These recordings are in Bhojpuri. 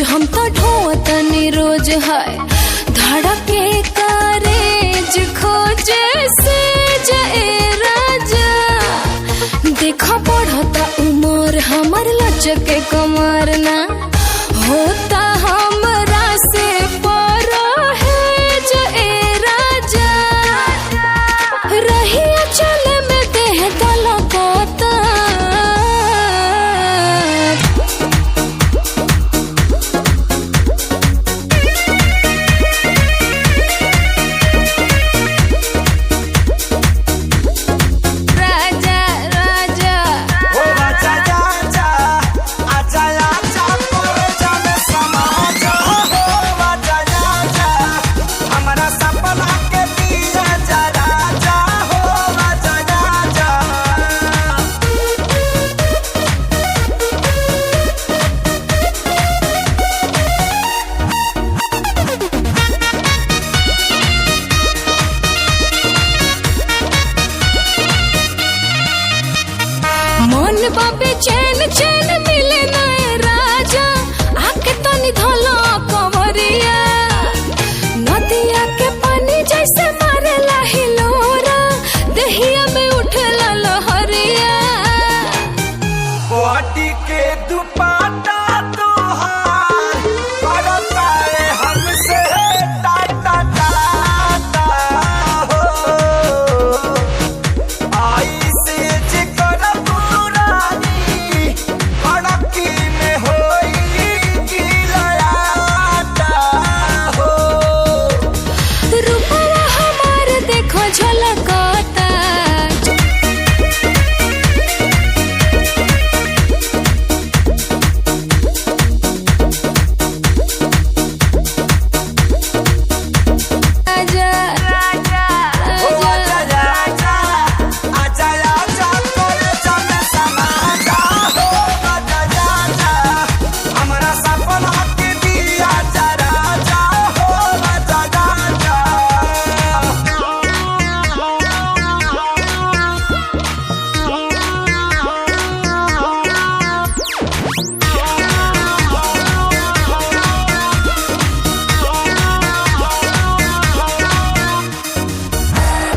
हम तो ढोतनी रोज है धड़के कारेज खोजे से जाए राजा। देखो बढ़ता उमर हमर लचके कमर ना होता हमरा से पर है जाए राजा। रही चल में देह दलकता मन बाबे चैन चैन मिले ना राजा आके तनी धोलो कंवरिया। नदिया के पानी जैसे मारेला हिलोरा देहिया में उठला लहरिया। कोटी के दुपट्टा तोहार करता है हमसे टाटा टाटा हो। आई से जिकर पुरानी अड़की में होई गिलाता हो। रूपवा हमार देखो झलकता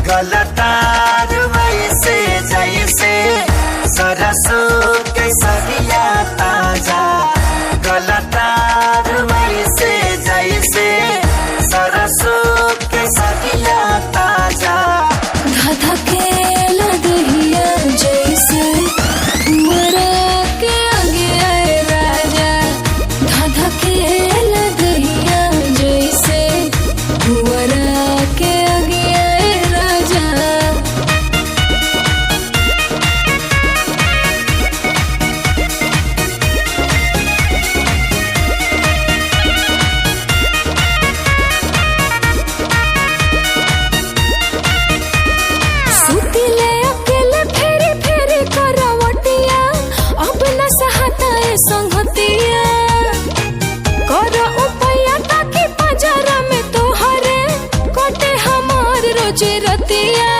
गलतार वैसे जैसे सरसों के सरिया ताजा। गलतार वैसे जैसे सरसों के सरिया ताजा। धधकेल दहिया जैसे मरा के आगे आए राजा। धधकेल दहिया जैसे मरा के आगे आए राजा। सुतिले अकेले फेरी फेरी करवटिया अब न सहता है संगतिया। करो उपाया ताकि पजरा में तोहरे कटे हमार रोजी रतिया।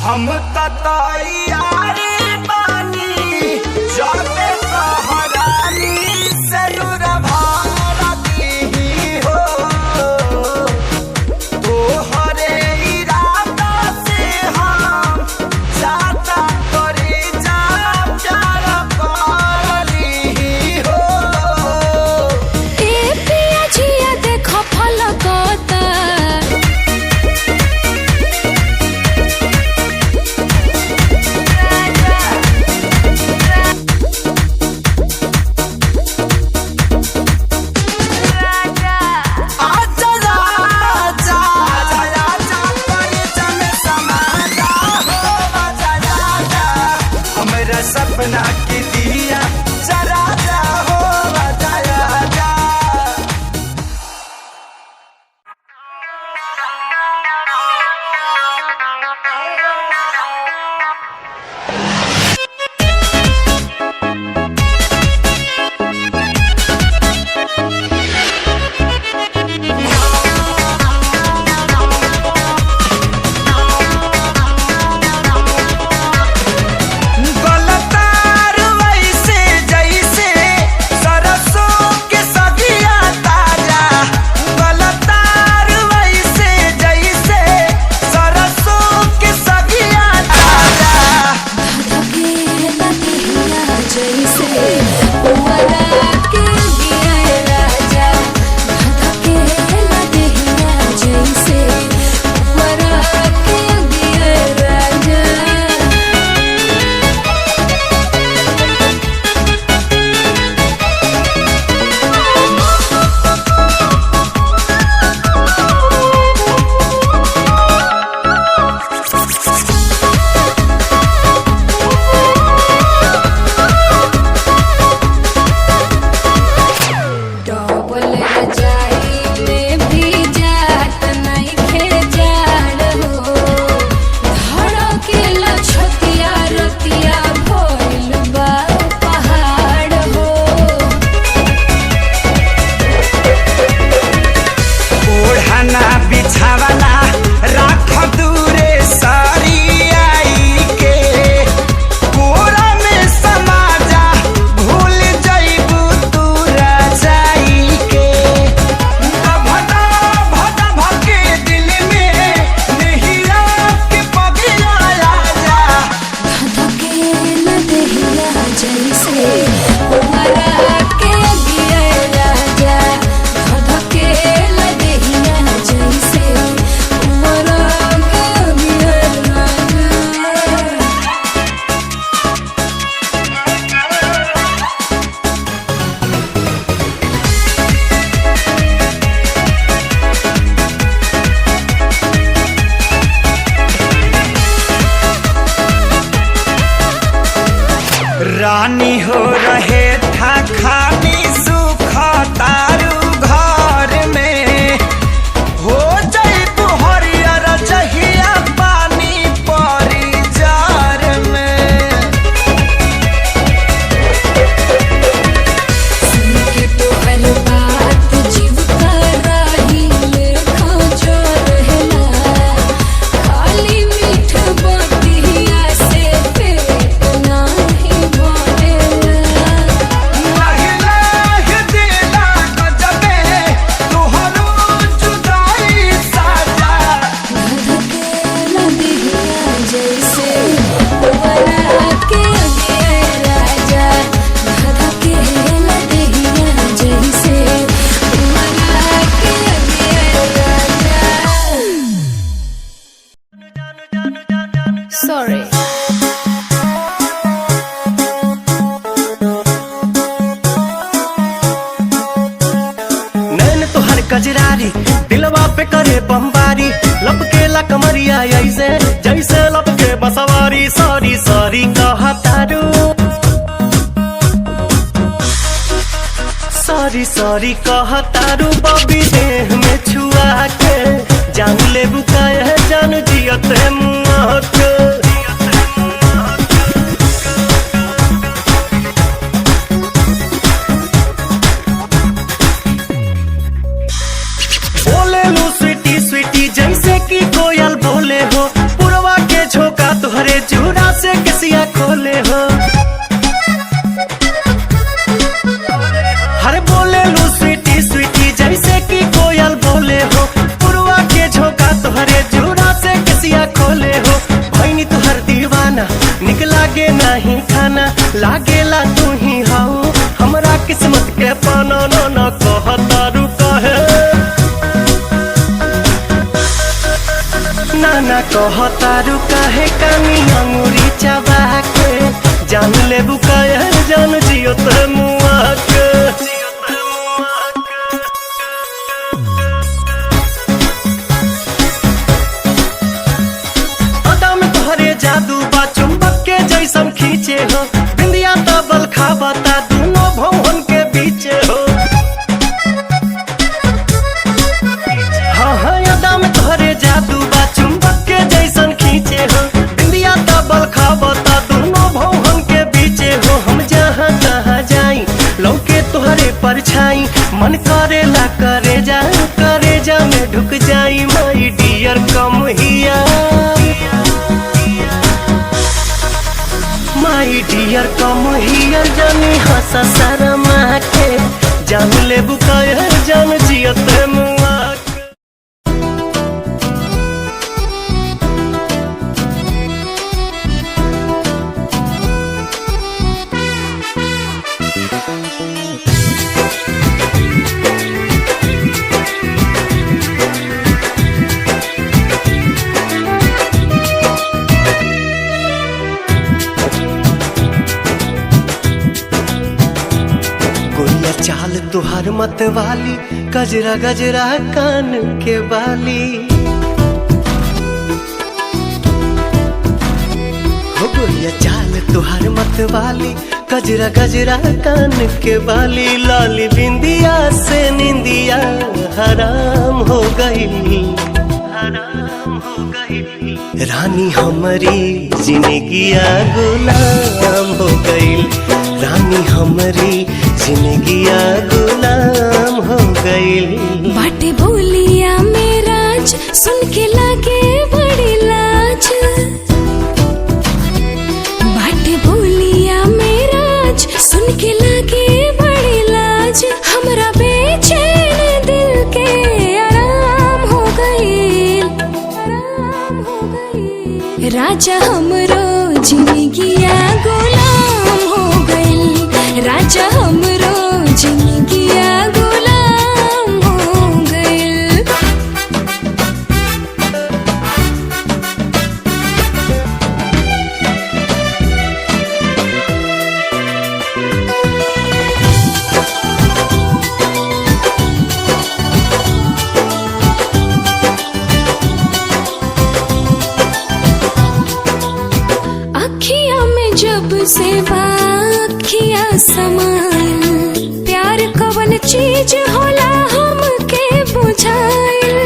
हम तैयारी बानी जाते सहरानी जरूर भारती हो। तोहरे इरादा से हम जाता करी जा प्यार पाली हो। ए पिया जिया देखो फलकता बिछावना राख दूरे सारी आई के कोरा में समाजा भूल जाइबू तू राजाई के भदा भदा भके दिल में नहिया के पगिया राजा धधके न देहिया जैसे तुम्हारा के अगिया राजा धधके न देहिया जैसे तुम्हारा के अगिया राजा। रानी हो रहे था खानी सुख तारू घर में हो जाई हरियर जहिया पानी परी जार में सुन के तोहर बात जीव का राही लेखा जो रहेला खाली मीठ बतिया से पेट नाही भरेला। लाहि लाहि दिला गजबे तोहरो जुदाई साजा धधके न देहिया जैसे तुम्हारा के अगिया राजा धधके न देहिया जैसे तुम्हारा के अगिया राजा। Sorry. नैन तोहर कजरारी दिलवा पे करे बमबारी लपकेला कमरिया ऐसे जैसे लपके बसवारी सॉरी सॉरी कहतारू सॉरी सॉरी कहतारू बबी देह में छुआ के जान ले बुकाय है जान जियत मुआ के बोले लू स्वीटी स्वीटी जैसे कि कोयल बोले हो पुरवा के झोंका तुहरे चूड़ा से किसिया खोले हो हर बोले लू स्वीटी स्वीटी जैसे कि कोयल बोले हो पुरवा के झोंका तुहरे चूड़ा से किसिया खोले हो भैनी तुहर दीवाना निक लागे नहीं खाना लागेला तू ही हाउ हमरा किस्मत के पाना न कहतारू कहे नाना कहतारू काहे कानी अंगूरी चबा के जान ले बुकाय जान जियो ते मुआ के अदा में तोहरे जादू बा चुंबक के जैसन खींचे हो बिंदिया तबल खाबता दोनों भवन के बीचे हो हाँ हाँ अदा में तोहरे जादू बा चुंबक के जैसन खींचे हो बिंदिया तबल खाबता दोनों भवन के बीचे हो हम जहाँ तहाँ जाई लौके तोहरे परछाई मन करेला करे जा में ढुक जाई माई डियर कम हिया माई डियर कम हिया जानी हंसा शर्मा के जान ले बुकाय जान जियत मुआ के। गोरिया चाल तुहार मत वाली गजरा गजरा कान के बाली हो गोरिया चाल तुहार मत वाली गजरा गजरा कान के बाली लाली बिंदिया से निंदिया हराम हो गई रानी हमारी जिंदगिया गुलाम हो गई रानी हमारी जिंदगिया गुलाम हो गई बाटे बोलिया मेरा आज सुन के लागे बड़ी लाज बाटे बोलिया मेरा आज सुन के लागे बड़ी लाज हमरा बेचैन दिल के आराम हो गई राजा हमरो जिंदगिया गुलाम हो गई राजा हमरो जिंदगिया गुलाम हो गई अखिया में जब से बाखिया समाइल प्यार कवन चीज होला हमके बुझाइल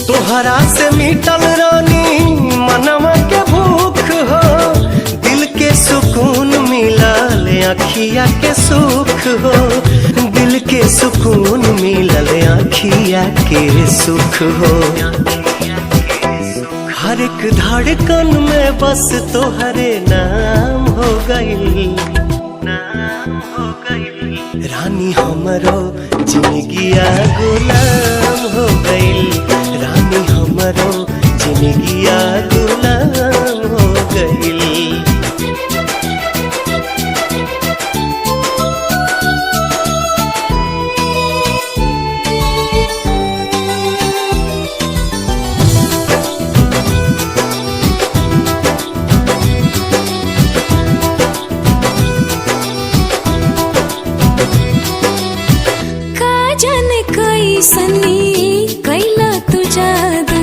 तोहरा से मिटल रानी मनवा के भूख हो दिल के सुकून मिलल अखिया के सुख हो दिल के सुकून मिलल अखिया के सुख हो हर एक धड़कन में बस तोहरे नाम हो गई रानी हमरो जिंदगिया गुलाम हो गई रानी हमरो जिंदगिया गुलाम हो गई सनी कैला तू जादू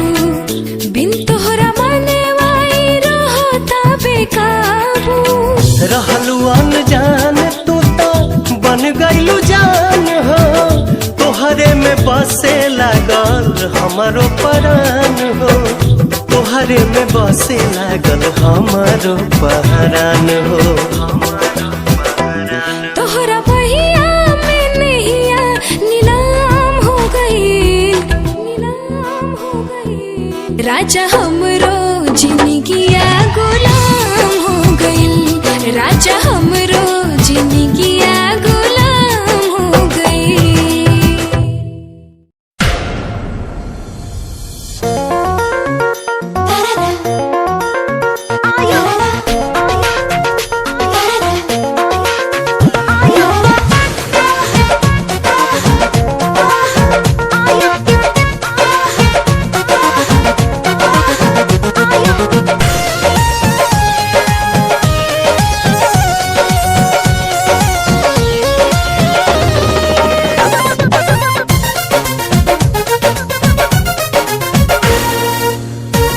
बिन तोहरा माने वाई रहता बेकाबू रहलू अनजान तू तो बन गईलू जान हो तोहरे में बसे लागल हमारो परान हो तोहरे में बसे लागल हमारो परान हो तोहरा बहिया में नैया नीलाम हो गई राजा हमरो जिंदगिया गुलाम हो गई राजा हमरो जिंदगिया गुलाम हो गई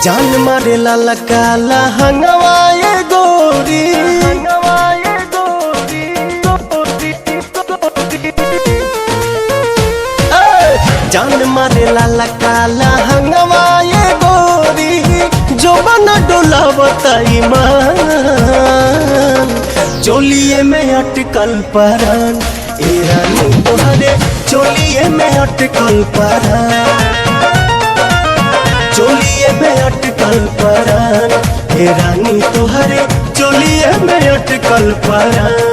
जान मारे लाला काला हंगवाए गोरी जान मारे लाला काला हंगवाए गोरी जो बना डोला बताई मान चोलिए में अटकल परान ए रानी तोहरे चोलिए में अटकल परान चोलिए में अटकल परान हे रानी तोहरे चोलिए में अटकल परान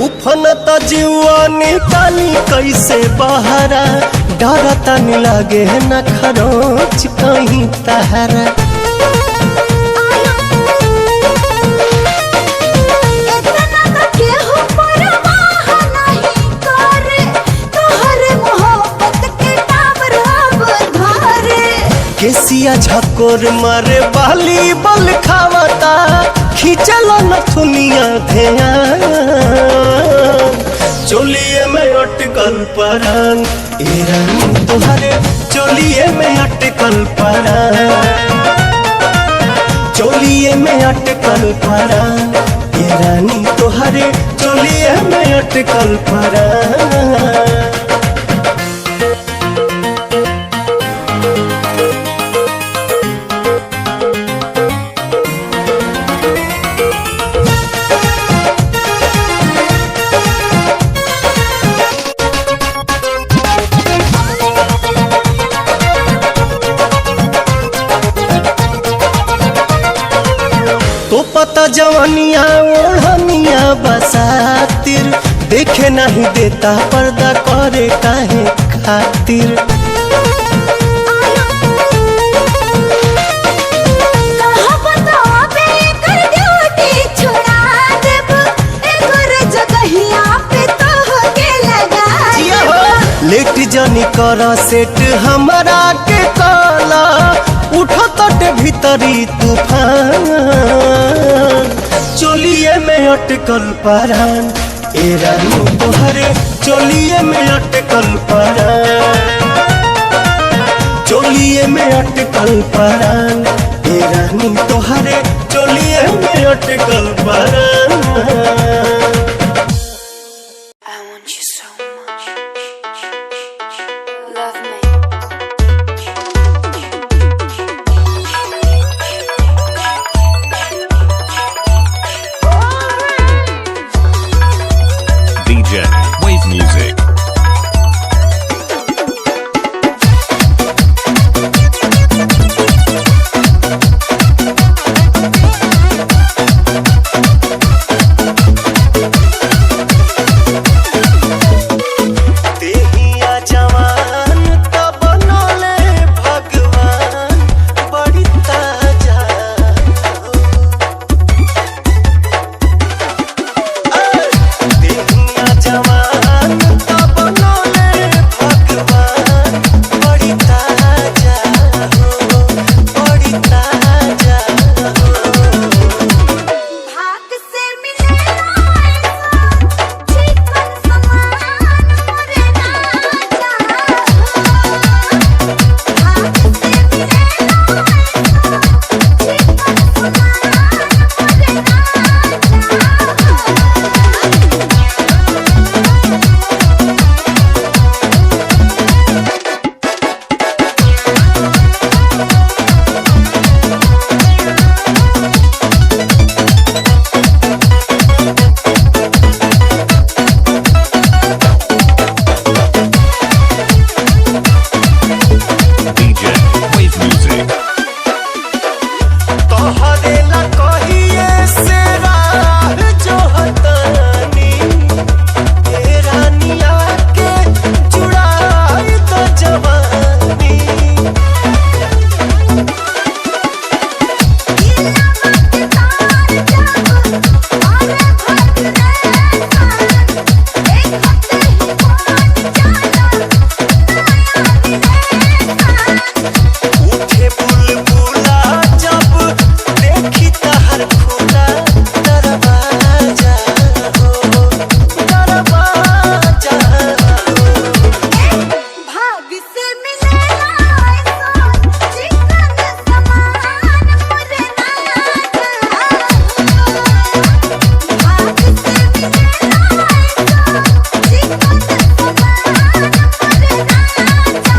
उफनता जीवा निकाली कैसे बहरा डरता नहीं लगे न खरोच कहीं तहरा केसिया झकोर मारे बाली बल खावता खींचल नथुनिया ध्यान चोलिए में अटकल परान ए रानी तोहरे चोलिए में अटकल परान अटकल परान, ये रानी तोहरे चोलिए में अटकल परान। तो पता जवनिया ओढ़निया बसातिर, देखे नहीं देता पर्दा करे काहे खातिर। लेट जनी कर सेट हमरा के काला, उठो तट भीतरी तूफान, चोलिए में अटकल परान, ए रानी तोहरे चोलिए में अटकल परान, चोलिए में अटकल परान, ए रानी तोहरे चोलिए में अटकल परान। I want you so much. Love me. DJ Wave Music. देहिया जवान त बनले भगवान, बड़ी ताजा हो। देहिया जवान त बनले भगवान, बड़ी ताजा हो, बड़ी ताजा हो। भाग से मिलेला चिकन समान मोरे राजा, भाग से मिलेला चिकन DJ Wave Music. तोहरे ला कहिए से राह जोहतानी, ए रानिया के जुड़ाई तो जवानी। उठे बुलबुला जब देखी तहर खुला दरवाजा हो, दरवाजा हो। भाग से मिलेला चिकन समान मोरे राजा, भाग से मिलेला चिकन समान मोरे राजा।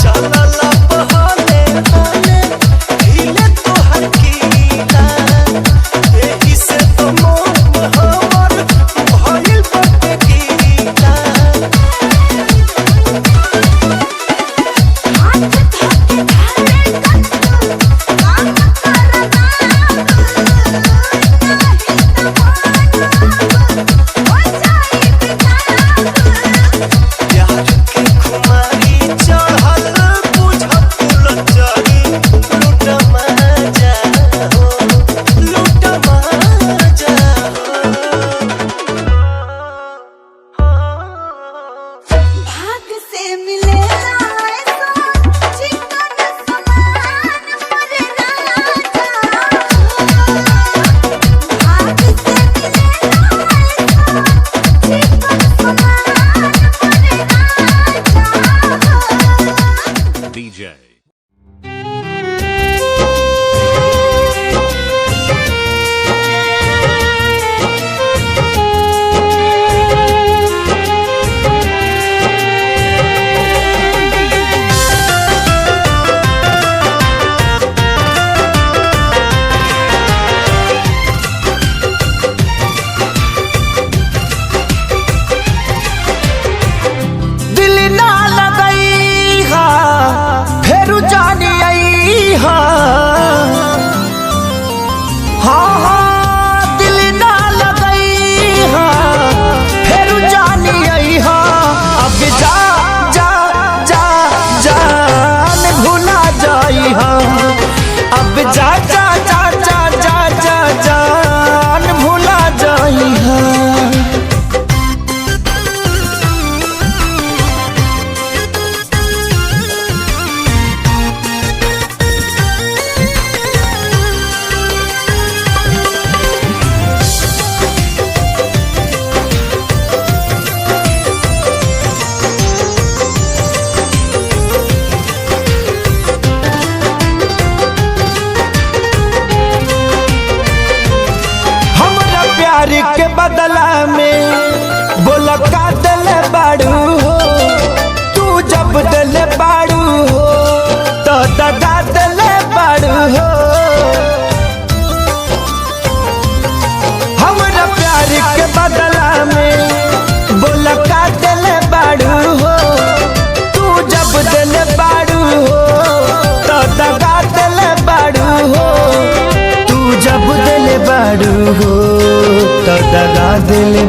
चलला बहाने हाने हिले तोहर कीला, एही से तो मोह हमर भइल बाटे गीला। हाथ धोके धारे कत्तू काम करना, नहीं तमान हो जाई बेताब। प्यार के खुमारी चढ़ल बुझत लचरी, लूट मजा हो, लूट मजा हो। भाग से मिलेला चिकन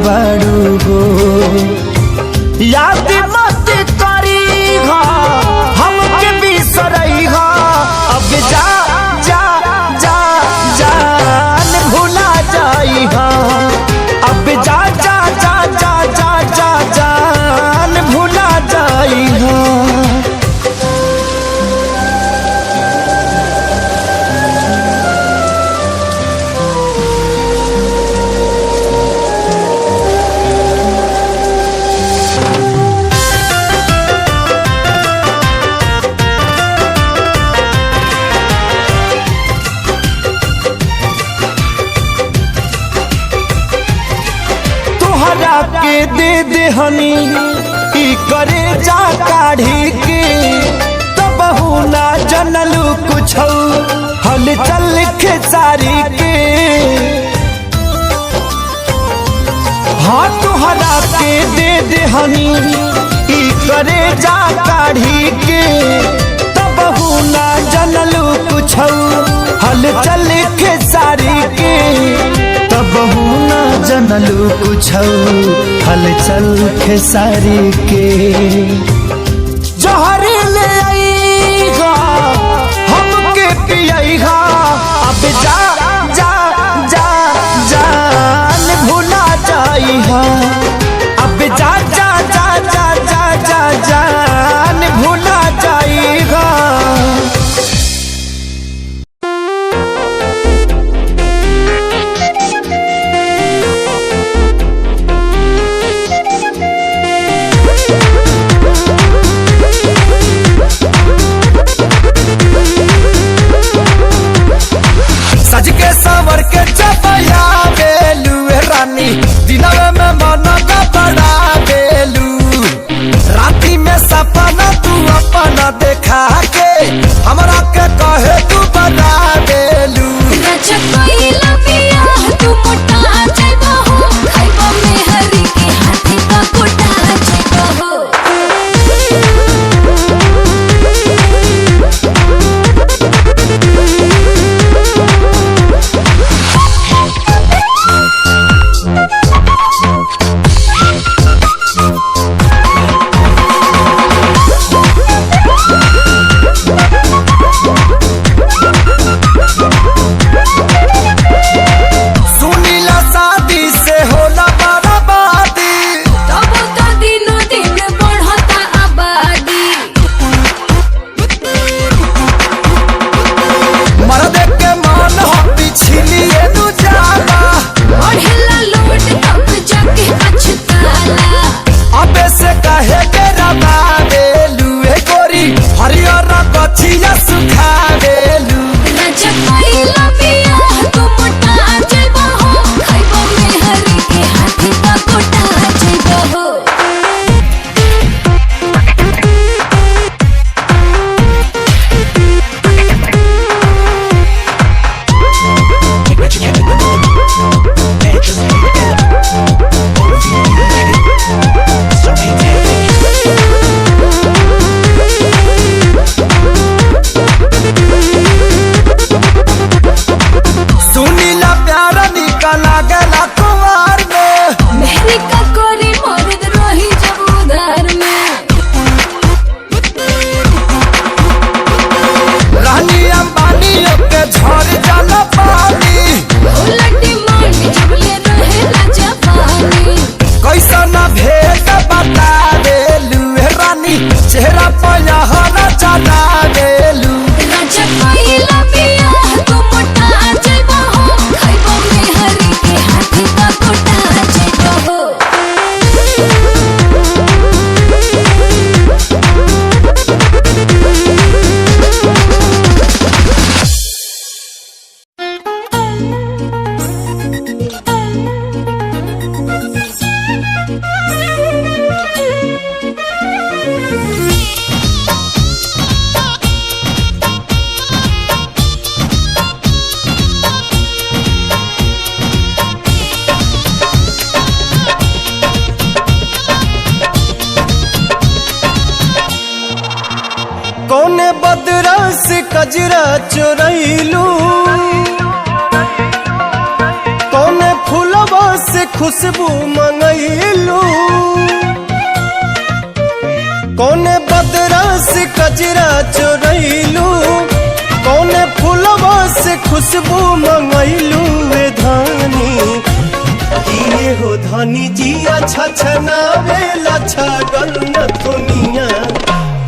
बाड़ू हो। याद मत करी हा हमके बिसरई हा, अब जा जा जा जान भुला जाई हा, अब जा जा जा जा जा जा जान भुला जाई हा। तोहरा के दे दे हनी ई करे जा काढ़ी के, तब ना जनलू कुछ हल चल खेसारी के। हाँ तोहरा के दे दे हनी ई करे जा काढ़ी के, तब ना जनलू कुछ हल चल खेसारी के, तब ना जनलू कुछ हलचल खेसारी के। जहर ले आईगा हमके पियईगा, अब जा जा जा जान भुला जाईहा, अब जा जा जा जा जा जा जान भुला जाईगा। सज के सवर के चपया बेलू रानी, दिनवे में मन का बड़ा बेलू, राती में सपना तू अपना देखा के हमरा के कहे तू बड़ा बेलू। कजरा चोरैलू कौने फूलवा से खुशबू मंगैलू कौने बदरा से कजरा चोरैलू कौने फूलवा से खुशबू मंगैलू वे धानी किए हो धानी जिया छछनावे लछगल न दुनिया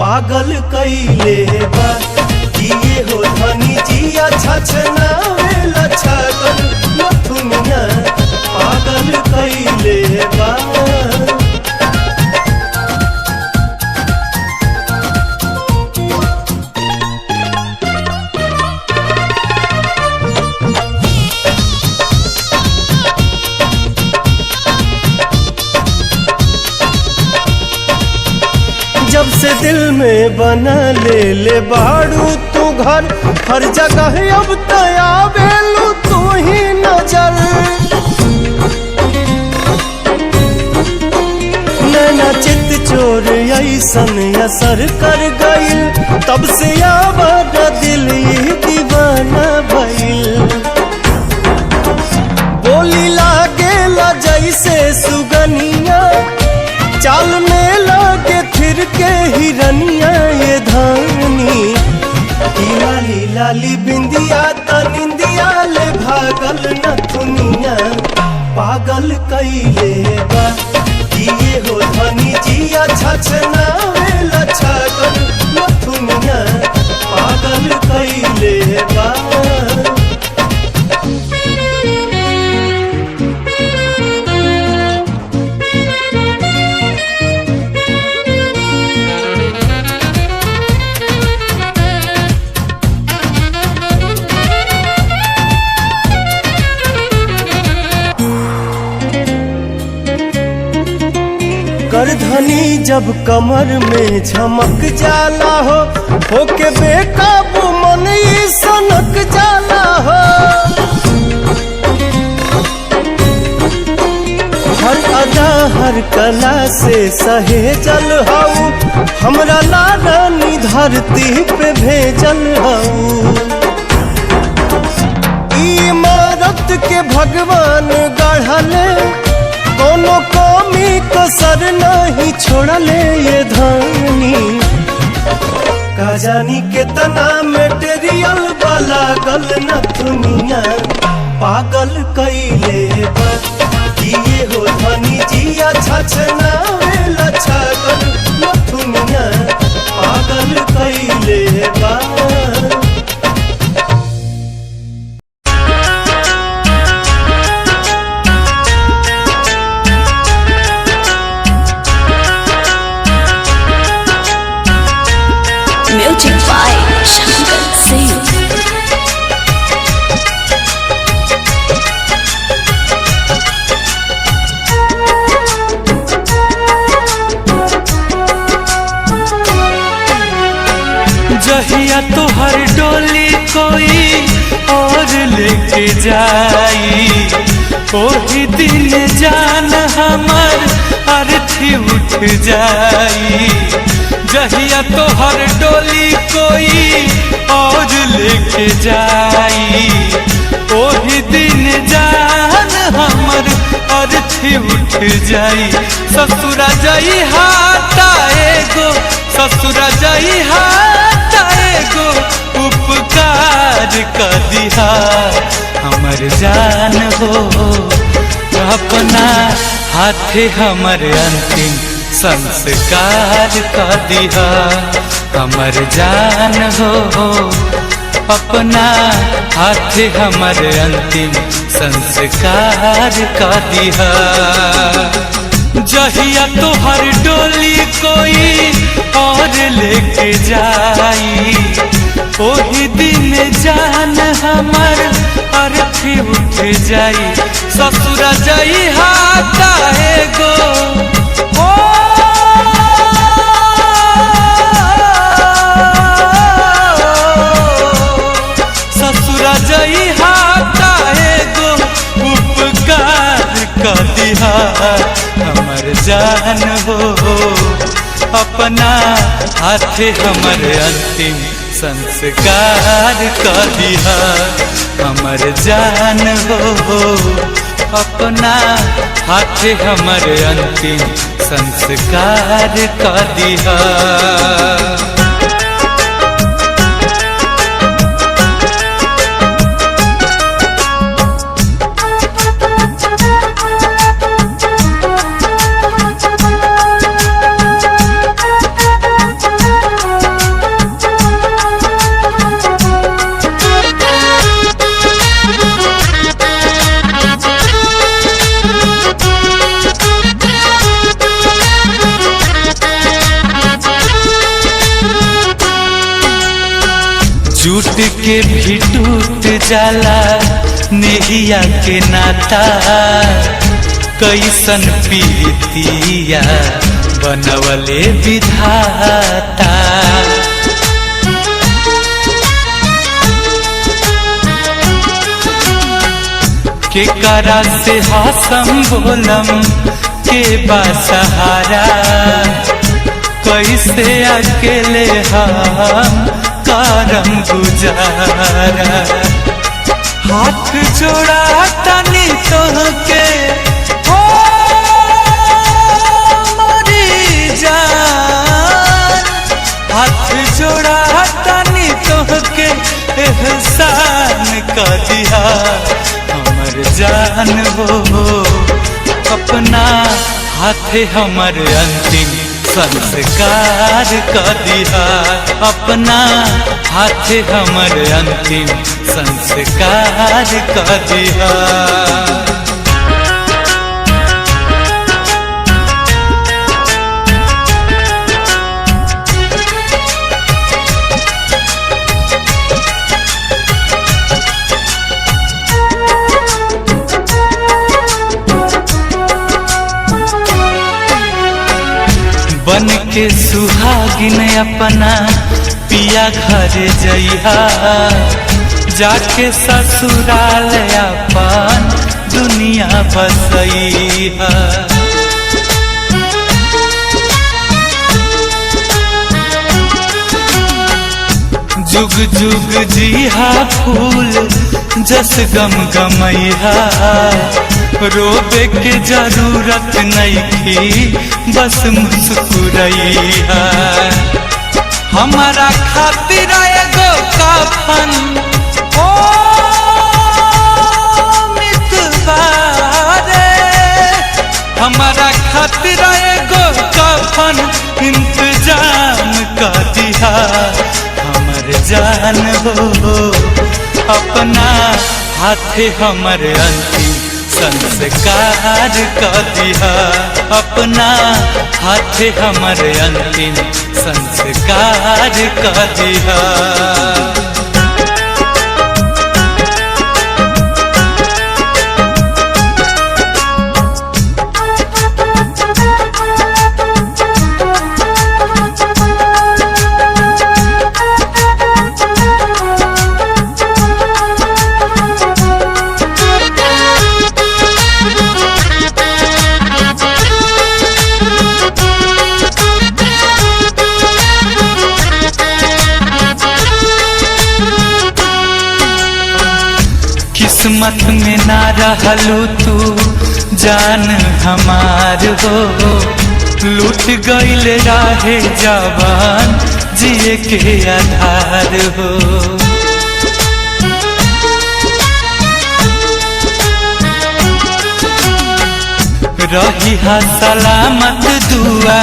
पागल कैले बा किए हो धानी जिया छछनावे लछगल न दुनिया पागल कैले बा। जब से दिल में बना ले बाड़ू तू घर हर जगह अब तया बेलू तू ही नजर नैना चित चोर ऐसन असर कर गइल तब से आवाज दिल ही दीवाना भइल बोली लागेला जैसे सुगनिया चाल में लागे फिर के हिरनिया ये धानी लाली लाली बिंदिया तनिंदिया ले भागल न दुनिया पागल कैले बा किए हो धनी जिया छछनावे लछगल न दुनिया पागल कैले बा। करधनी जब कमर में झमक जाला हो के बेकाबू मन ही सनक जाला हो हर अदा हर कला से सहेजल हऊ हमरा लारानी धरती पे भेजल हऊ इमारत के भगवान गढ़ले कोनो कमी कसर नहीं छोड़ले ये धानी का जानी कितना मेटेरियल वाला गल न दुनिया पागल कैले बा किए हो धनी जिया छछनावे लछगल न दुनिया पागल कैले बा। Music by Shankar Singh. जहिया तो हर डोली कोई और लेके जाई कोई दिन जान हमर अर्थी उठ जाई जहिया तो हर डोली कोई और लेके जाई कोई दिन जान हमर अर्थी उठ जाई ससुरा जाई हाटाए गो ससुरा जाई हाटाए गो उपकार कर दिहा हमर जान हो अपना हाथे हमर अंतिम संस्कार कर दिहा हमर जान हो अपना हाथे हमर अंतिम संस्कार कर दिहा जहिया तो हर डोली कोई और लेके जाई ओही दिन जान हमर अर्थी उठ जाई ससुरा जाई हाटाए गो ससुरा जाई हाटाए गो उपकार कर दिहा हमर जान हो अपना हाथे हमर अंतिम संस्कार कर दिहा हमर जान हो अपना हाथ हमर अंतिम संस्कार कर दिहा। झूठ के भी टूट जाला नेहिया के नाता, कैसन पीतिया बनवले विधाता। के करा से हासम बोलम के बासहारा, कैसे अकेले हम करम गुजारा। हाथ जोड़ा तनी तोहके हो मोरी जान, हाथ जोड़ा तनी तोहके एहसान कर दिया हमर जान हो। अपना हाथ हमर अंतिम संस्कार कर दिया, अपना हाथ हमर अंतिम संस्कार कर दिया। बन के सुहागिन अपना पिया घर जइहा, जाके ससुराल अपन दुनिया बसइहा। जुग जुग जीहा फूल जस गम गमैहा, रोबे के जरूरत नहीं बस मुस्कुरैहा। हमारा खातिर एगो कफन ओ मितवा रे, हमारा खातिर एगो कफन इंतजाम कर दिया हमर जान हो। अपना हाथ हमर अंतिम संस्कार कर दिया, अपना हाथ हमर अंतिम संस्कार कर दिया। किस्मत में ना रहलू तू जान हमार हो, लूट गईल राहे जवान जिए के आधार हो। रही हा सलामत दुआ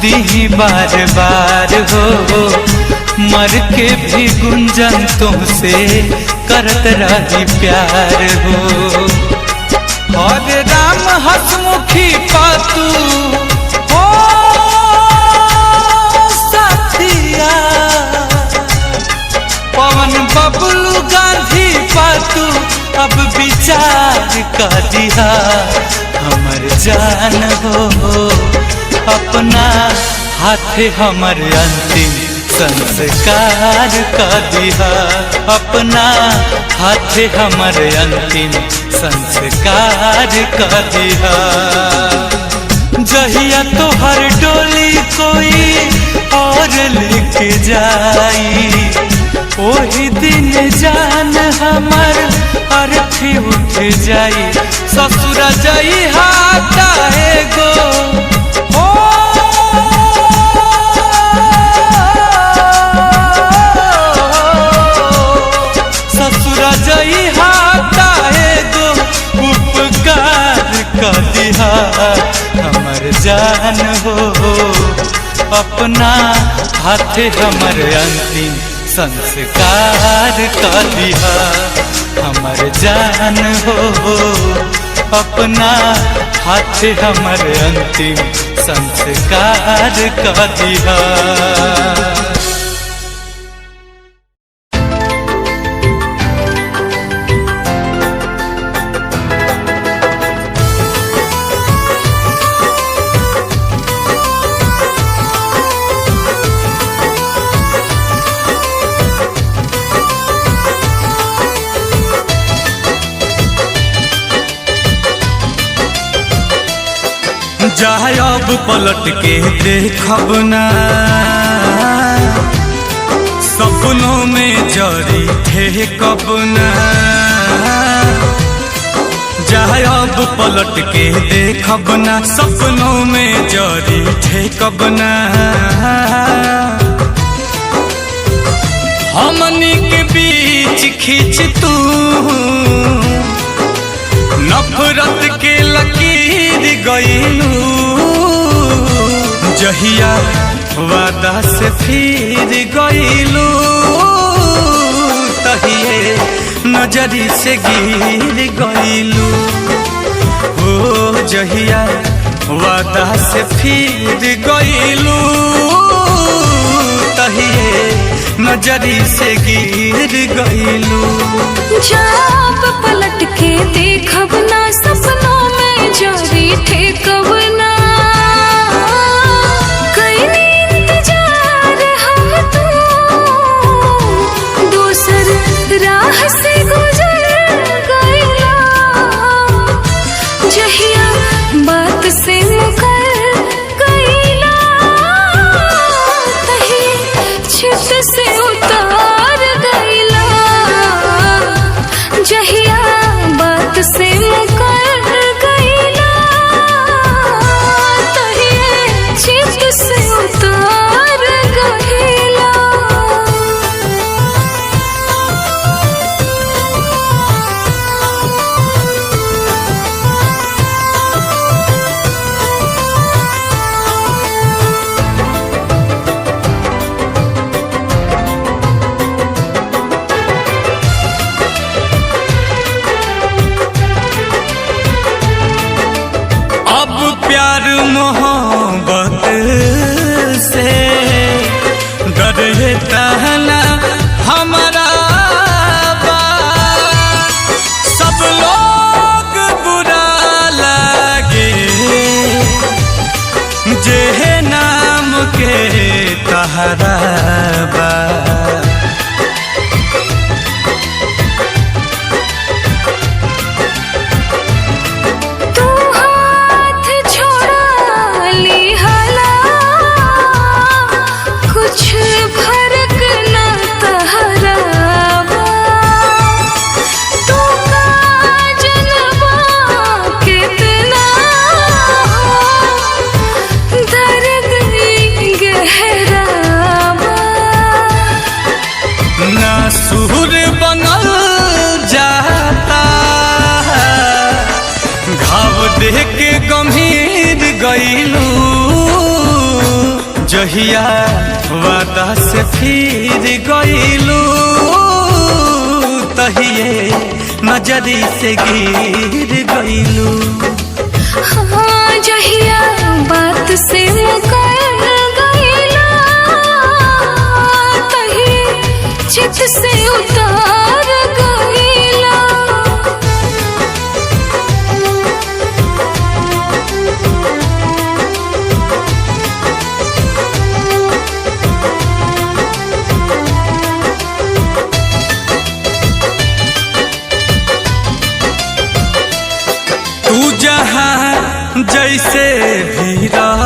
दी बार बार हो, मर के भी गुंजन तुमसे करत रही प्यार हो। और राम हसमुखी पातू हो साथिया, पवन बबलू गांधी पातू अब विचार कर दिया हमर जान हो। अपना हाथ हमर अंतिम संस्कार कर दिया, अपना हाथ हमर अंतिम संस्कार कर दिया। जहिया तोहर डोली कोई और लेके जाई, ओही दिन जान हमर अर्थी उठ जाई ससुर जाई हाटा एगो ओ ससुर जाई हाटा एगो उपकार कर दिहा हमर जान हो अपना हाथ हमर अंतिम संस्कार कर दिहा हमर जान हो अपना हाथ हमर अंतिम संस्कार कर दिहा। जाए अब पलट के देखब ना सपनों में जरी थे कब ना जाए अब पलट के देखब ना सपनों में जरी थे कब ना हमनी के बीच खींच तू नफरत के लकीर गईलू जहिया वादा से फिर गईलू तहिए नजरी से गिर गईलू ओ जहिया वादा से फिर गईलू तहिए नजरी से गिर गईलू। जब पलट के देखब ना सपनों में जरी ठेकब ना कईनी इंतजार हम तो दूसर राह से गुजर गईला जहिया बात से मुकर गईला तही छित से उतार गईला जहिया बात से मुकर गईला तहिए चित से उतार गईला। प्यार मोहब्बत से डरता ना हमारा सब लोग बुरा लगे जे नाम के तहरा बा सुर बनल जाता घाव देख के गंभीर गईलू जहिया वादा से फिर गईलू तहिए नजरी से गिर गईलू हाँ जहिया बात से मुकर गईला तही चित से उतार गईला। तू जहाँ जैसे भी रह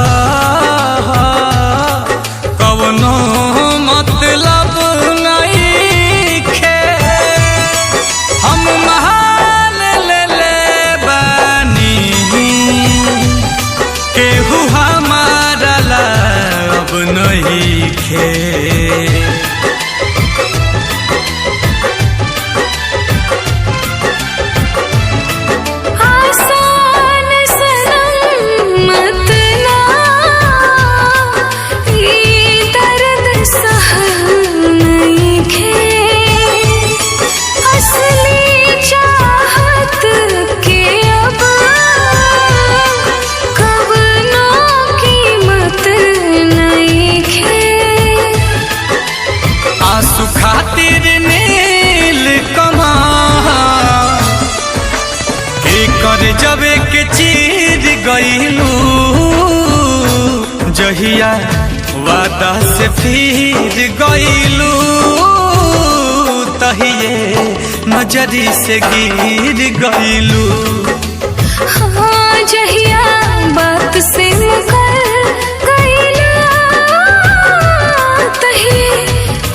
नईखे। आसान सनम मत ना ये दर्द सहल नईखे। असली चाहत के अब कवनो कीमत नईखे। आंसू खातिर नील कमा के कर जबे के चीर गईलू। जहिया वादा से फिर गईलू तहिए नजरी से गिर गईलू। हाँ जहिया बात से मुकर गईला तही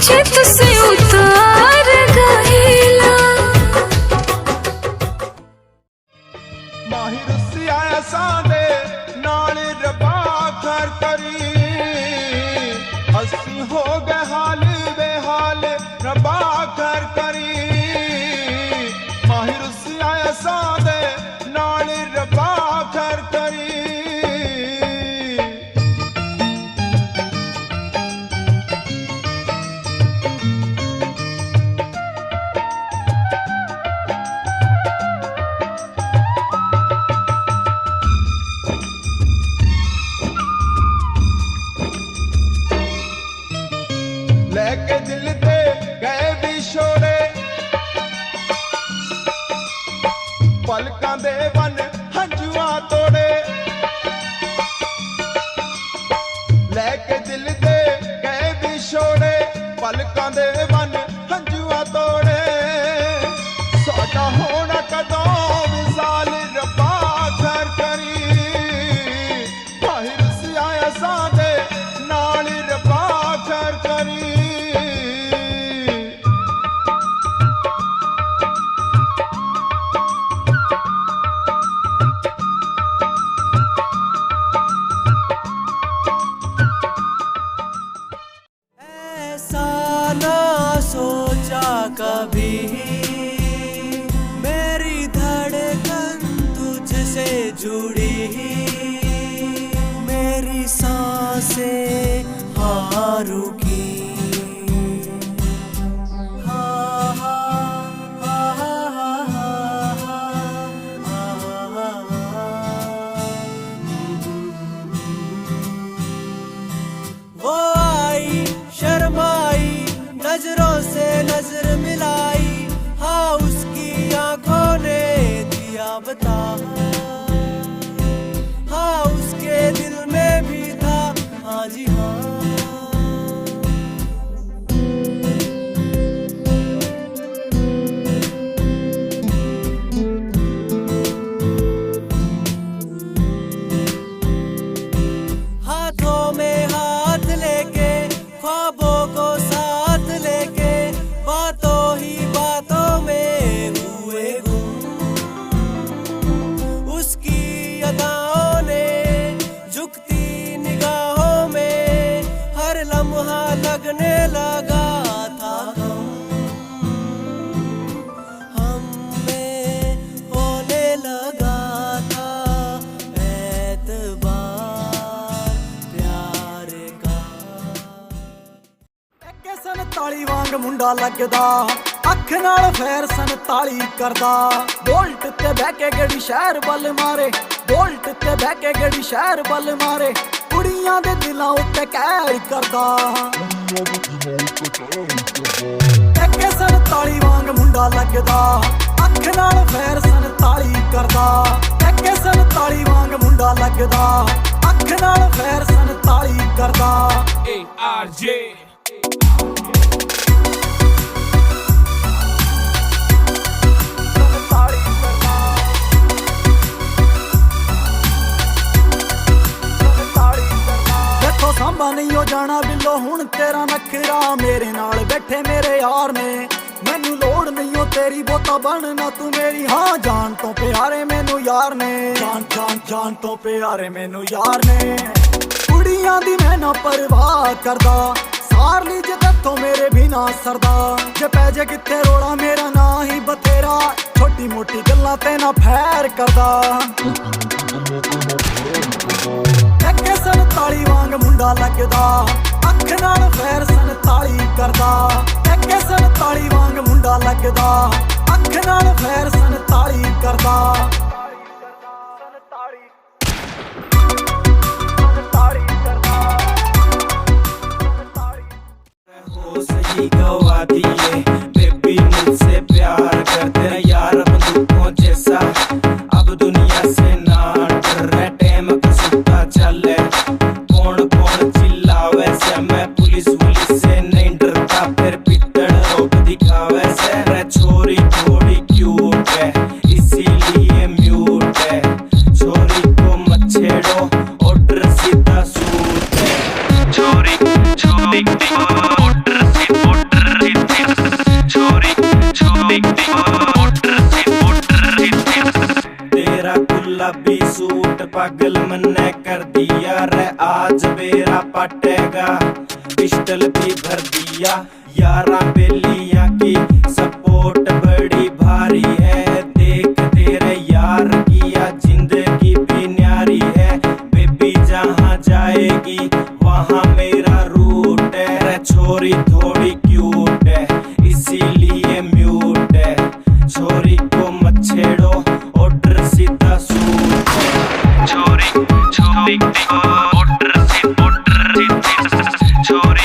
चित से उतार गईला। माहिर सिया सादे नाल रबा कर करी। हसी हो गए हाल बेहाल रबा कर करी। माहिर सिया सादे नाल रबा कर करी। लेके दिल दे गए विछोड़े पलकां दे वन हंजुआ तोड़े। लेके दिल दे गए विछोड़े पलकां दे वन हंजुआ तोड़े। साडा होना कदों विसाल रब्बा खैर करी। माहिर सिया सादे नाल रब्बा खैर करी। ऐसा ना सोचा कभी मेरी धड़कन तुझसे जुड़ी। मेरी सांसें हाँ रुकी। हाँ हाँ हाँ हाँ हाँ हाँ वो आई शर्माई नजरों से नजर मिलाई। हाँ उसकी आंखों ने दिया बता। हाँ उसके दिल में भी था हाँ जी हाँ। हाथों में हाथ लेके ख्वाबों को साथ लेके बातों ही बातों में हुए गुम। उसकी अदाओं ने झुकती निगाहों में हर लम्हा लगने लगा था गम। हमें होने लगा था एतबार प्यार का। टक्के 47 वांग मुंडा लगदा अख नाल फैर 47 करदा। बोल्ट ते बह के गड़ी शहर बल मारे। बोल्ट ते बह के गड़ी शहर बल मारे। कुड़ियां दे दिलां उत्ते कहर करदा। टक्के 47 वांग मुंडा लगदा अख नाल फैर 47 करदा। टक्के 47 वांग मुंडा लगदा अख नाल फैर 47 करदा। ARJ सांबा नहीं हो जाना बिल्लो हुण तेरा नखरा। मेरे नाल बैठे मेरे यार ने मैनू लोड़ नहीं हो तेरी बोता बनना तू मेरी। हाँ जान तो प्यारे मैनू यार ने। जान जान जान तो प्यारे मैनू यार ने। कुड़ी दुनिया दी मैं ना परवाह करदा, सार ली जे तत्थों मेरे भी ना सरदा। जे पैजे किथे रोड़ा मेरा ना ही बथेरा, छोटी मोटी गल्लां ते ना फैर करदा। एके 47 वांग मुंडा लगदा, अख नाल फैर 47 करदा। एके 47 वांग मुंडा लगदा, अख नाल फैर 47 करदा। सही गवा दिए बेबी मुझसे प्यार करते हैं यार बंदूकों जैसा। अब दुनिया से ना डर रहे टाइम का सुता चले, कौन कौन चिल्लावे से मैं पुलिस से नहीं डरता, फिर पिटड़ रोक दिखावे से। रे छोरी थोड़ी क्यूट है इसीलिए म्यूट है, छोरी को मत छेड़ो ऑर्डर सीधा सूट है। छोरी छोरी तेरा गुलाबी सूट पागल मन्ने कर दिया रे, आज बेरा पटेगा पिस्टल भी भर दिया। यारा बेलिया की सपोर्ट बड़ी भारी है, देख तेरे यार किया जिंदगी भी न्यारी है। बेबी जहाँ जाएगी वहाँ मेरा रूट है, रे छोरी थोड़ी क्यूट है इसीलिए म्यूट है, छोरी को मत छेड़ो ऑर्डर सीधा सूट है। छोरी छोरी ऑर्डर से छोरी छोरी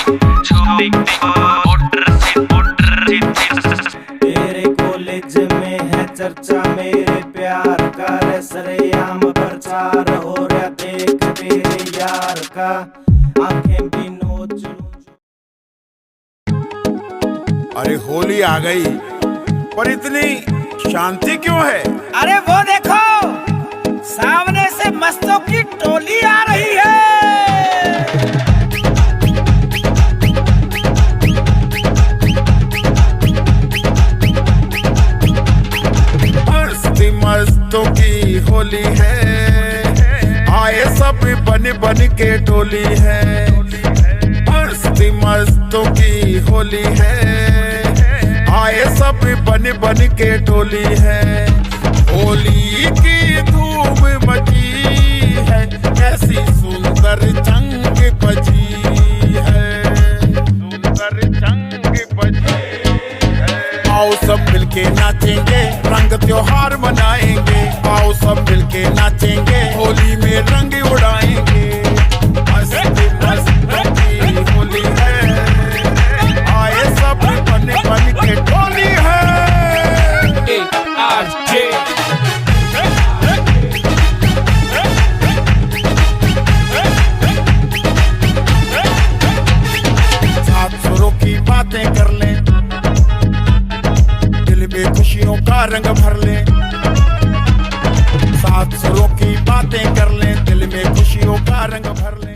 तेरे कॉलेज में है चर्चा मेरे प्यार का, रे सरेआम प्रचार हो रहा देख तेरे यार का, आंखें भी नोच लूं। अरे होली आ गई पर इतनी शांति क्यों है? अरे वो देखो सामने से मस्तों की टोली आ रही है। मस्ती मस्तों की होली है, आए सब बन बन के टोली है। मस्ती मस्तों की होली है, आए सब बन बन के टोली है। होली की धूम मची है, ऐसी सुंदर जंग बजी है, सुंदर जंग बजी है। आओ सब मिलके नाचेंगे रंग त्योहार मनाएंगे, आओ सब मिलके नाचेंगे होली में रंग उड़ाएंगे। मस्ती मस्ती होली है, आए सब बन बन के टोली है। ARJ सात सुरों की बातें कर लें, दिल में खुशियों का रंग भर लें। सात सुरों की बातें कर लें, दिल में खुशियों का रंग भर लें।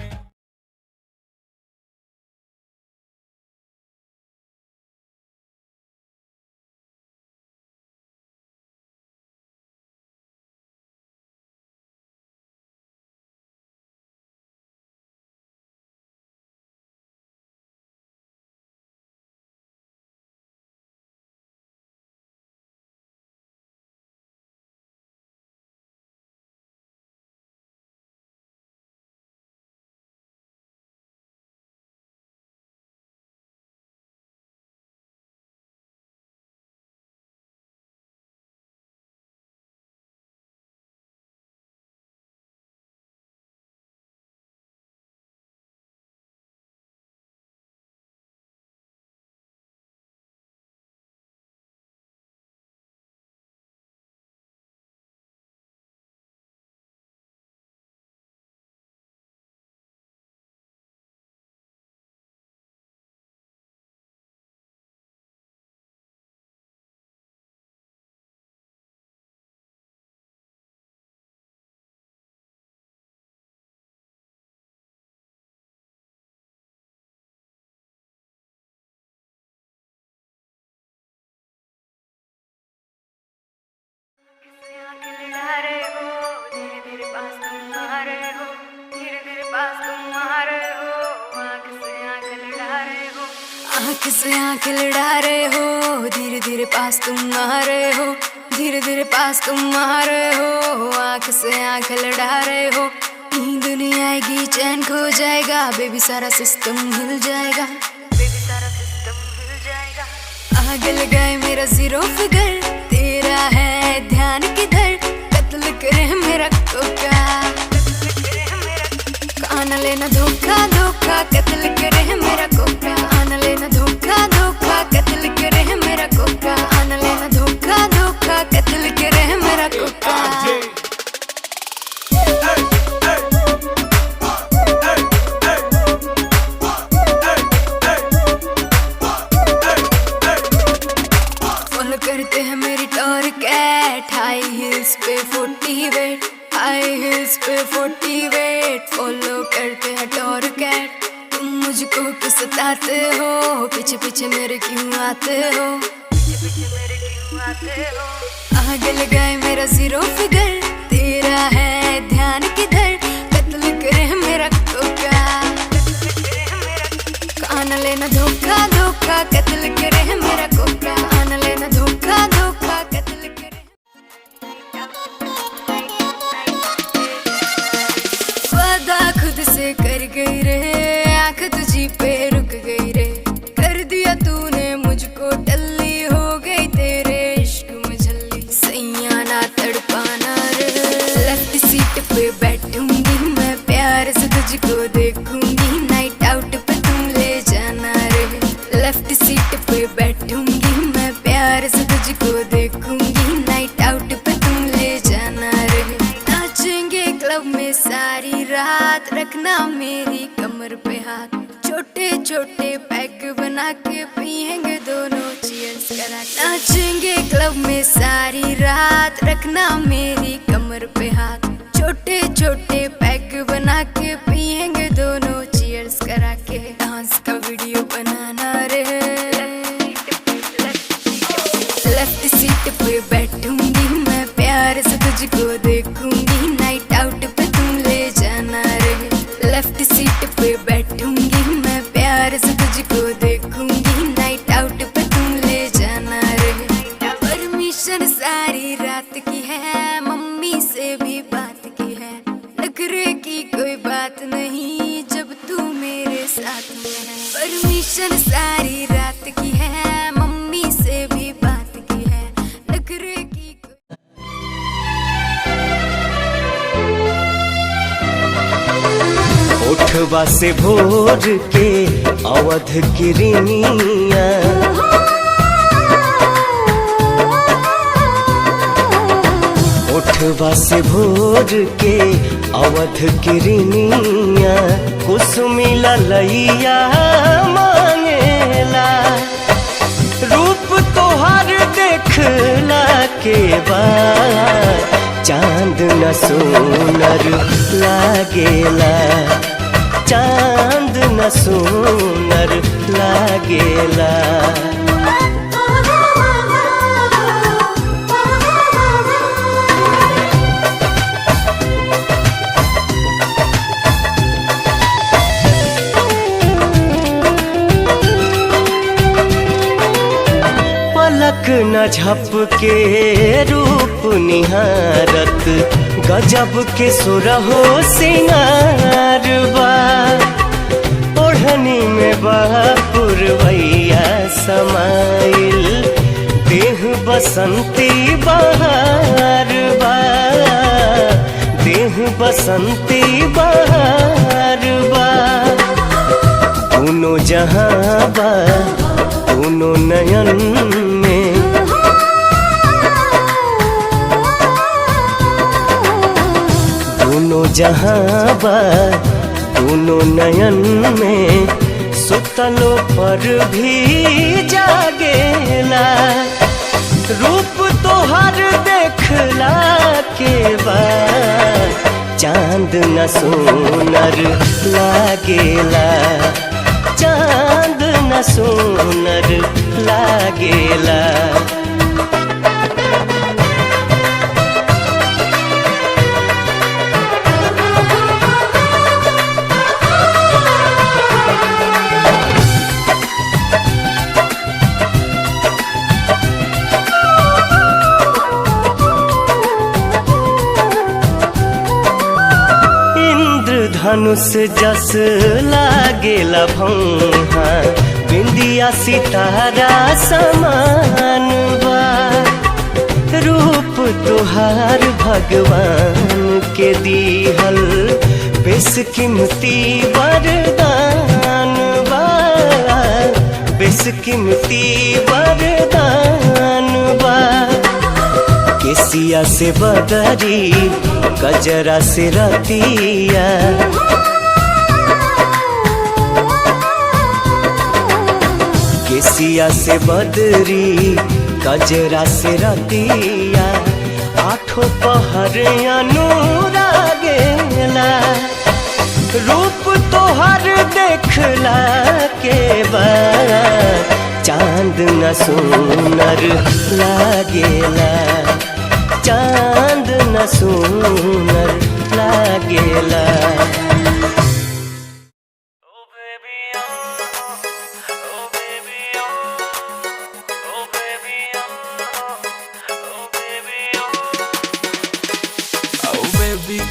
आंख से आंख लड़ा रहे हो, धीरे धीरे पास तुम आ रहे हो, धीरे धीरे पास तुम आ रहे हो, आंख से आंख लड़ा रहे हो। नींद नहीं आएगी, चैन खो जाएगा, बेबी सारा सिस्टम हिल जाएगा, बेबी सारा सिस्टम हिल जाएगा। आग लगाए मेरा जीरो फिगर, तेरा है ध्यान किधर, कत्ल करे मेरा कोका, आना लेना धोखा धोखा, कत्ल करे मेरा कोका, आना लेना धोखा धोखा, कत्ल करे मेरा कोका, आना लेना धोखा धोखा, कत्ल करे मेरा कोका। फॉलो करते हैं मेरी टॉर कैट, हाई हिल्स पे 40 वेट, हाई हिल्स पे 40 वेट, फॉलो करते हैं टॉर कैट। तुम मुझको क्यों सताते हो, पीछे पीछे मेरे क्यों आते हो, पीछे पीछे मेरे क्यों आते हो। आग लगाए मेरा जीरो फिगर, तेरा है ध्यान किधर, कत्ल करे मेरा कोका, आना लेना धोखा धोखा, कत्ल करे मेरा कोका, आना लेना धोखा धोखा, कत्ल करे। वादा खुद से कर गई रे, आंख तुझी पे रुक गई रे, कर दिया तूने मुझको टल्ली, हो गई तेरे इश्क में झल्ली, सैया ना तड़पाना रे। लेफ्ट सीट पे बैठूंगी मैं, प्यार से तुझको देखूंगी, नाइट आउट पे तुम ले जाना रे। लेफ्ट सीट पे बैठूंगी मैं, प्यार से तुझको देखूंगी, नाइट आउट पे तुम ले जाना रे। नाचेंगे क्लब में सारी रात, रखना मेरी कमर पे हाथ, छोटे छोटे पैग बना के पिएंगे दोनों चीयर्स करा। नाचेंगे क्लब में सारी रात, रखना मेरी कमर पे हाथ, छोटे छोटे पैग बना के पिएंगे दोनों चीयर्स करा के। डांस का वीडियो बनाना रे, लेफ्ट सीट पे बैठूंगी मैं, प्यार से तुझको देखूंगी, नाइट आउट पे तुम ले जाना रे। लेफ्ट सीट पे बैठूंगी मैं, प्यार से तुझको देखूंगी, नाइट आउट पे तुम ले जाना रे। परमिशन सारी रात की है, मम्मी से भी बात की है, नखरे की कोई बात नहीं जब तू मेरे साथ में है। परमिशन सारी रात की है, मम्मी से भी बात की है, नखरे की ओठवा से भोर के अवध किरनिया, ओठवा से भोर के अवध किरनिया, कुसुमी ललैया मांगेला, रूप तोहर देखला के बाद चांद न सोनर लागेला, चांद न सोनर लागेला। पलक न झपके रूप निहारत, गजब के सुरहो सिंगार बा, ओढ़नी में पुरवैया समाइल, देह बसंती बहार बा, देह बसंती बहार बा। दोनों जहां बा दोनों नयन में, दोनों जहां बा दोनों नयन में, सुतलो पर भी जागेला, रूप तोहर देखला के बाद चांद न सोनर लागेला, चांद न सोनर लागेला। धनुष जस लागेला भौहा बिंदिया सितारा समान बा रूप तुहार भगवान के दीहल बेशकीमती वरदान बा बेशकीमती वरदान बा केसिया से बदरी गजरा से रतिया केसिया से बदरी गजरा से रतिया आठों पहर अनुरागेला रूप तोहर देखला के बाद चांद न सुनर लागेला चांद न सुनर लागेला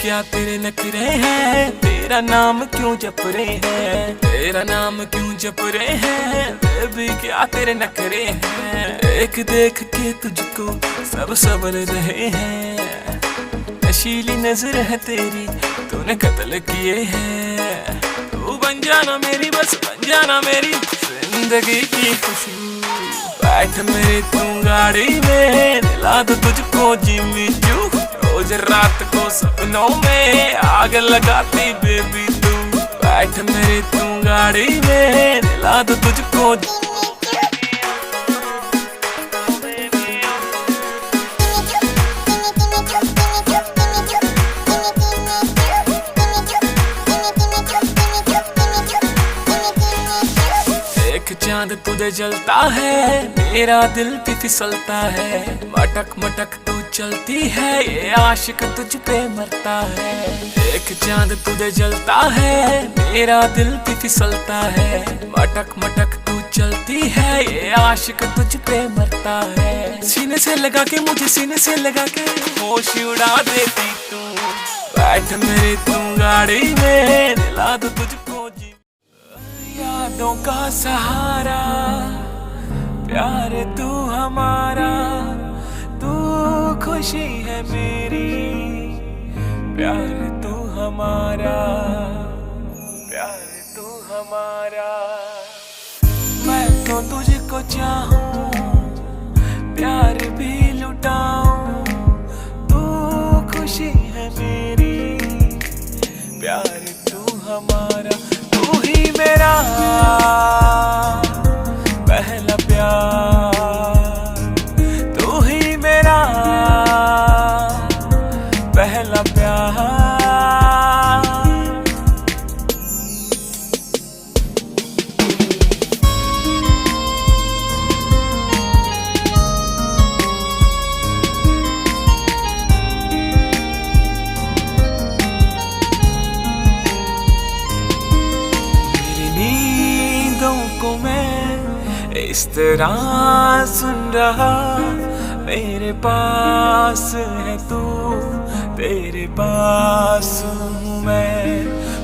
क्या तेरे नखरे हैं, तेरा नाम क्यों जप रहे हैं, तेरा नाम क्यों जप रहे हैं, बेबी क्या तेरे नखरे हैं। एक देख के तुझको सब सबर रहे हैं, नशीली नजर है तेरी तूने कत्ल किए हैं। तू बन जाना मेरी बस बन जाना मेरी जिंदगी की खुशबू। बैठ मेरी तू गाड़ी में दिला दो तुझको जिम्मी चू। रोज रात को सपनों में आग लगाती बेबी तू। बैठ मेरी तू गाड़ी में दिला दो तुझको। चांद तुझे जलता है मेरा दिल भी फिसलता है। मटक मटक तू चलती है ये आशिक तुझ पे मरता है। एक चांद तुझे जलता है मेरा दिल भी फिसलता है। मटक मटक तू चलती है ये आशिक तुझ पे मरता है। सीने से लगा के मुझे सीने से लगा के होश उड़ा देती तू। बैठ मेरी तू गाड़ी में दिला दो तुझको यादों का सहारा। प्यार तू हमारा तू खुशी है मेरी। प्यार तू हमारा प्यार तू हमारा। मैं तो तुझको चाहूं प्यार भी लुटाऊं तू खुशी है मेरी। प्यार तू हमारा तू ही मेरा पहला प्यार। तू ही मेरा पहला प्यार। इस तरह सुन रहा मेरे पास है तू। तेरे पास हूँ मैं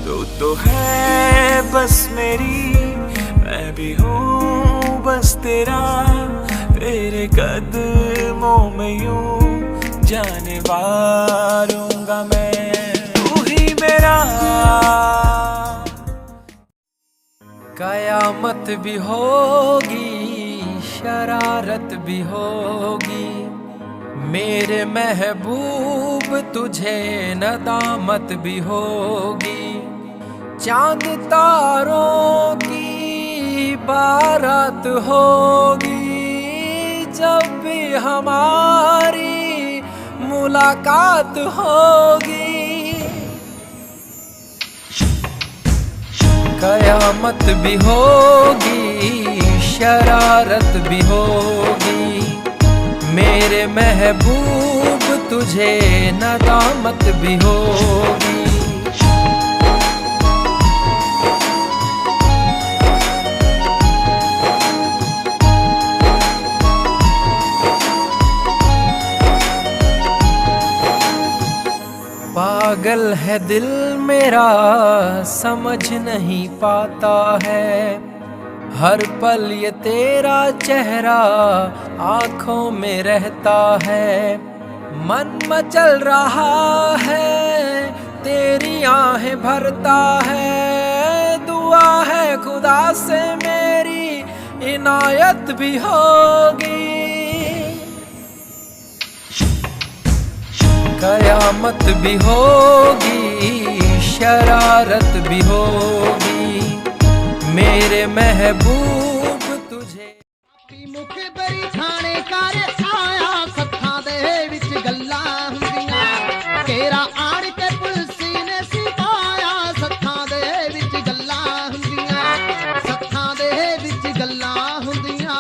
तू तो है बस मेरी। मैं भी हूँ बस तेरा तेरे कदमों में यूं जाने वारूंगा मैं। तू ही मेरा कयामत भी होगी शरारत भी होगी। मेरे महबूब तुझे नदामत भी होगी। चांद तारों की बारात होगी जब भी हमारी मुलाकात होगी। कयामत भी होगी शरारत भी होगी। मेरे महबूब तुझे नदामत भी होगी। पागल है दिल मेरा समझ नहीं पाता है, हर पल ये तेरा चेहरा आँखों में रहता है। मन मचल रहा है, तेरी आहें भरता है, दुआ है खुदा से मेरी इनायत भी होगी, कयामत भी होगी, शरारत भी होगी, मेरे महबूब तुझे। मुख बरी थाने कर आया सत्था दे विच गल्लां हुंदियां, तेरा आण के पुलसी ने सिपाया सत्था दे विच गल्लां हुंदियां, सत्था दे विच गल्लां हुंदियां।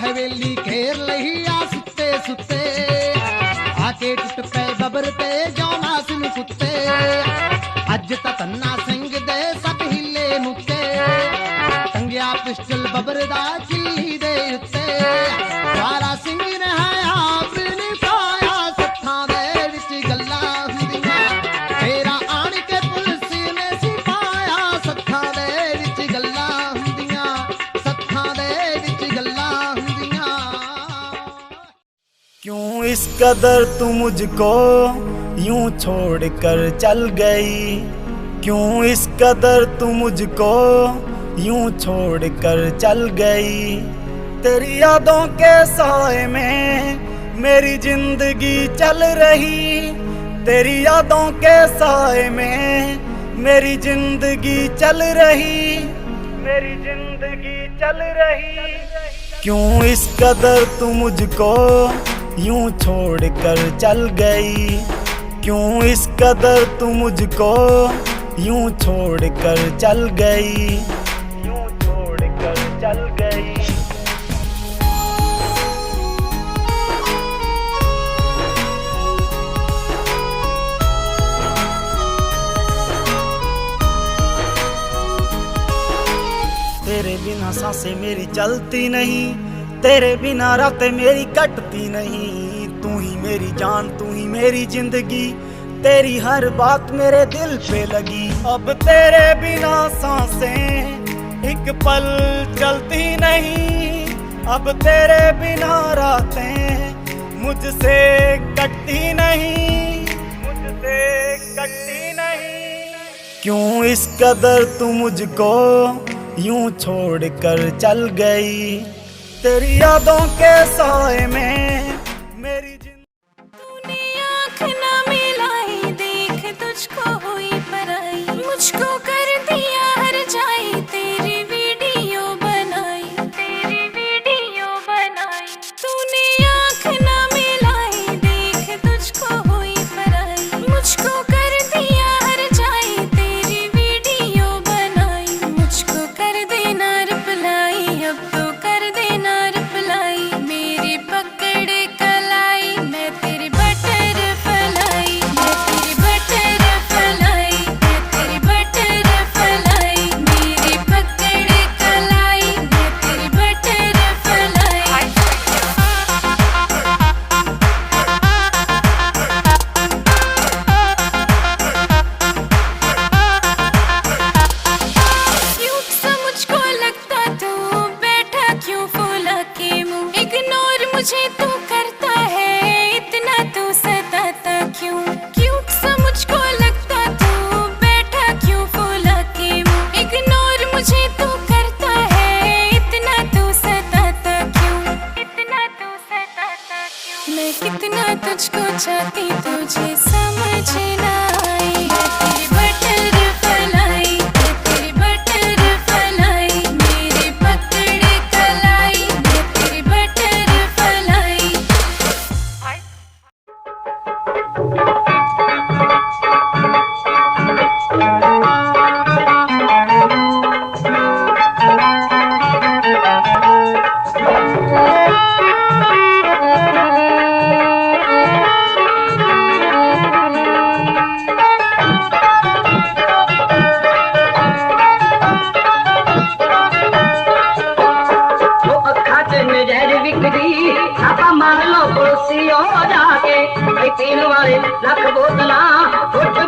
हवेली घेर लही आ सुते सुते, आके टुट पे बबर ते जौना सिन कुत्ते, अज ता तन्ना सिंह दे सब हिले मुक्के, टंगिया पिस्टल बबर दा चिल्ली दे उत्ते, सारा सिंह ने हाया बिन पाया सत्थां दे विच गल्लां हुंदियां, तेरा आण के पुलिस ने सिपाया सत्थां दे विच गल्लां हुंदियां, सत्थां दे विच गल्लां। क्यों इस कदर तू मुझको यूं छोड़ कर चल गई, क्यों इस कदर तू मुझको यूं छोड़ कर चल गई, तेरी यादों के साए में मेरी जिंदगी चल रही, तेरी यादों के साए में मेरी जिंदगी चल रही, मेरी जिंदगी चल रही। क्यों इस कदर तू मुझको यूं छोड़ कर चल गई, क्यों इस कदर तू मुझको यूं छोड़ कर चल गई, यूं छोड़ कर चल गई। तेरे बिना सांसें मेरी चलती नहीं, तेरे बिना रातें मेरी कटती नहीं, तू ही मेरी जान, तू ही मेरी जिंदगी, तेरी हर बात मेरे दिल पे लगी। अब तेरे बिना सांसें एक पल चलती नहीं, अब तेरे बिना रातें मुझसे कटती नहीं, मुझसे कटती नहीं। क्यों इस कदर तू मुझको यूं छोड़ कर चल गई, तेरी यादों के साए में मेरी तूने आँख ना मिलाई, देख तुझको हुई पराई, मुझको कर दिया हर जाई, तेरी वीडियो बनाई, तेरी वीडियो बनाई। तूने आँख ना मिलाई, देख तुझको हुई पराई, मुझको कर दिया हर जाई, तेरी वीडियो बनाई, मुझको कर देना रिप्लाई, अब तो कर देना रिप्लाई, मेरी पकड़ कलाई, मैं तेरी बटर फलाई, मैं तेरी बटर फलाई, मैं तेरी बटर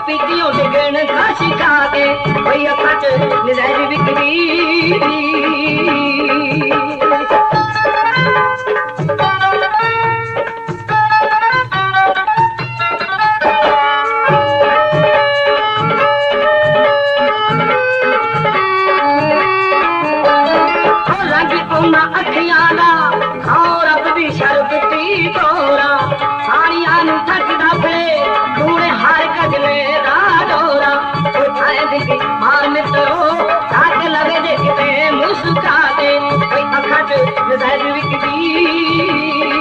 पीतियों से गण का शिका के भैया खच निजारी बिक्री अखियाला और अब भी शरबती तोरा साड़ियां नु थकदा फिरे तूने हार कजले दा डोरा उठाए दिखी मार मित्रो साथ लगे देखते मुस्का दे कोई अखट नजर विकदी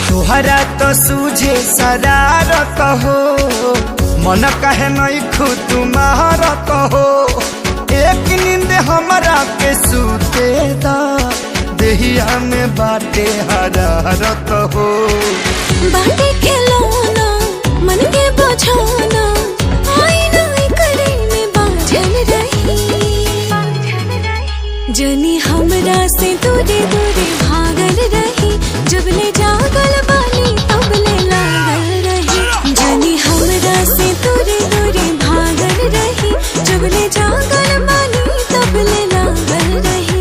तोहरा तो सूझे शरारत हो मन कहे नहीं खुद तुम्हारत हो एक नींद हमरा के सूते दा देहिया में बाटे हरारत हो बाटे खिलौना मन के बझाना आईना करे में बाझल रही जनी हमरा से दूरे दूरे भागल रही जब ले जागल बानी तब ले लागल रही जनी हमरा से दूरे दूरे भागल रही जब ले जागल बानी तब ले लागल रही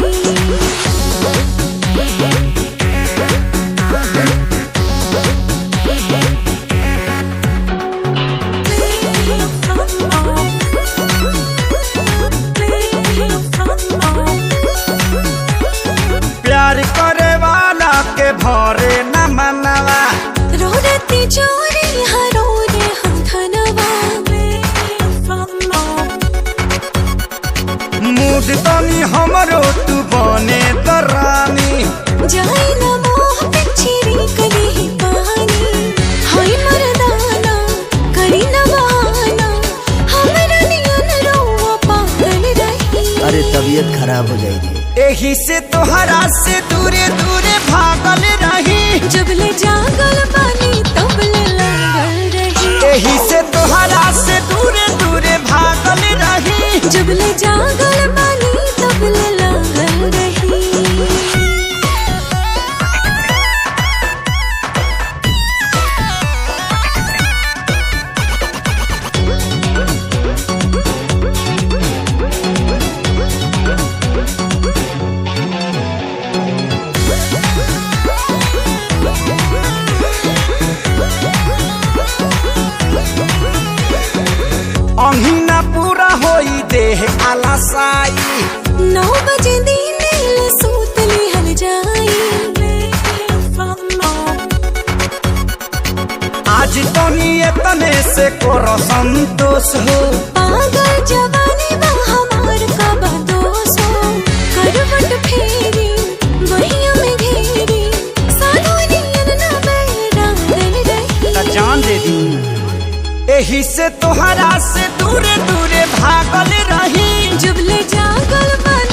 प्यार करे वाला के भरे न मनवा रो रती चोरी हरो रे हम धनवा मूड तनी हमरो तू बने दरानी जाई न मोह पिछरी कली ही पानी हाय मरदाना करी न बहाना हमरा नियन रोवा पागल रही अरे तबीयत खराब हो जाएगी यही से तोहरा से दूरे दूरे भागल रही जब ले जागल पानी तब ले लागल रही यही से तोहरा से दूरे दूरे भागल रही जब ले जागल पानी तब ले लागल रही अहिना पूरा होई देह आलसाई 9 बजे दिन ले सूत लिहल जाई आज तनी एतने से कोरो संतोष हो पागल जवानी बा हमार का बदोस हो करवट फेरी बहिया में घेरी साधु नियन न बैरागल रही जान दे दी यही से तोहरा से दूरे दूरे भागल रही जब ले जागल बन